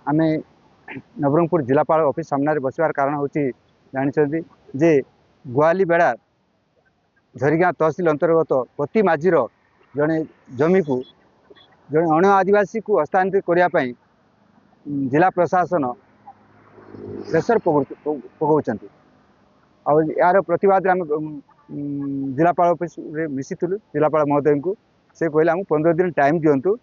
आम नवरंगपुर जिलापाल ऑफिस सामने बसवार कारण हूँ जानते जे गुआली बेड़ा झरीगाँ तहसिल अंतर्गत प्रति माझीर जड़े जमी को जड़े अण आदिवासी को हस्तांतरित करने जिला प्रशासन प्रेसर पकाउं यार प्रतिवाद आम जिलापाल ऑफिस मिशीलु जिलापाल महोदय को से कहले आम 15 दिन टाइम दिंतु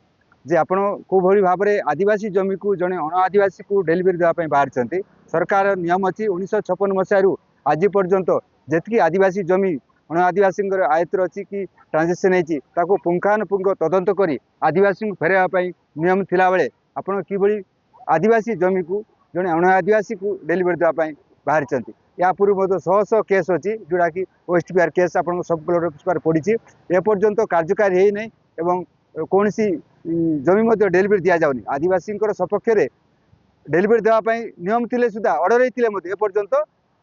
जे आपण को भली भाव में आदिवासी जमी को जड़े अण आदिवासी को डेलीवरी देवाई बाहरी सरकार नियम अच्छी 1956 मसीह आज पर्यंत जी आदिवासी जमी अण आदिवासी आयत्तर अच्छी कि ट्रांजेक्शन होती पुंखानुपुंख तदंत कर आदिवासी को फेरवाई नियम थिला बेले आपण कि आदिवासी जमी को जड़े अण आदिवासी को डेलीवरी देवाई बाहरी या पूर्व शह शह केस अच्छी जोड़ा कि ओएसटीपीआर केस आप सब ब्लड पड़ी एपर्यंत कार्यकारी होना एवं कौन सी जमी डेलीवरी दि जाऊनी आदिवासी सपक्ष डेलीवरी देवाई नियम थे सुधा अर्डर होते एपर्यंत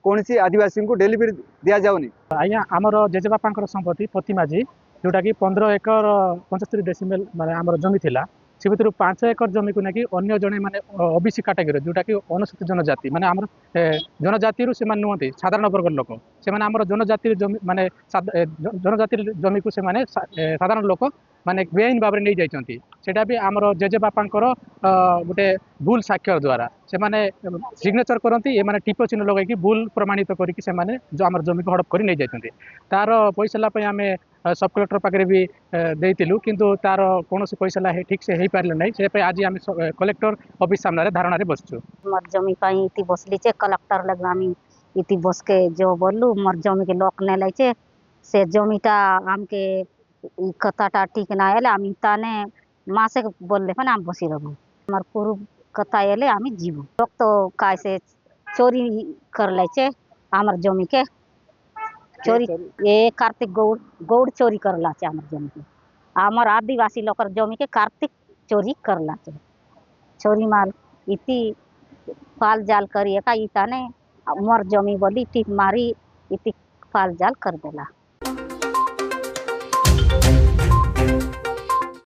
कौन सी आदिवासी को डेलीवरी दि जाऊनी। आज्ञा आमर जेजेबापा संपत्ति प्रतिमाझी जोटा कि 15 एकर 75 डेसिमेल माने आमर जमी थिला से भर 5 एकर जमी को लेकिन अन्य जड़े माने ओबीसी कैटेगरी जोटा कि अनुसूचित जनजाति माने आमर जनजाति से नुहति साधारण वर्ग लोक से आमर जनजाति जमी माने जनजाति जमी को से साधारण लोक माने बेआईन भाव में नहीं जाइछंती सेटा भी आमर जेजेबापांकर गोटे भूल साक्षर द्वारा से माने सिग्नेचर करती ये माने टिप चिन्ह लगे भूल प्रमाणित करके से माने जो आमर जमी को हड़प कर नहीं जाइछंती तार पैसा आमे सब कलेक्टर पाखे भी देइतिलु किंतु तार कौन पैसा ठीक से हो पारे ना से आज आम कलेक्टर ऑफिस सामने धारणा बसचु मोर जमी इति बसली कलेक्टर लगे आम इति बस के जो बोलू मोर जमी के लॉक ने लाइचे से जमीटा आमके कथाटा ठीक ना एले आम ताने मासे बोलले फन आम बसी रहबो मोर पूर्व कथा एले आम जीवो लोक तो कैसे चोरी कर लाइचे आमर जमी के चोरी ये कार्तिक गौड़ चोरी करला आमर जमी के आमर आदिवासी लोकर जमी के कार्तिक चोरी करला चोरी माल इति फाल जाल करिए का इता ने मोर जमी बोली टिप मारी इति फाल जाल कर देला।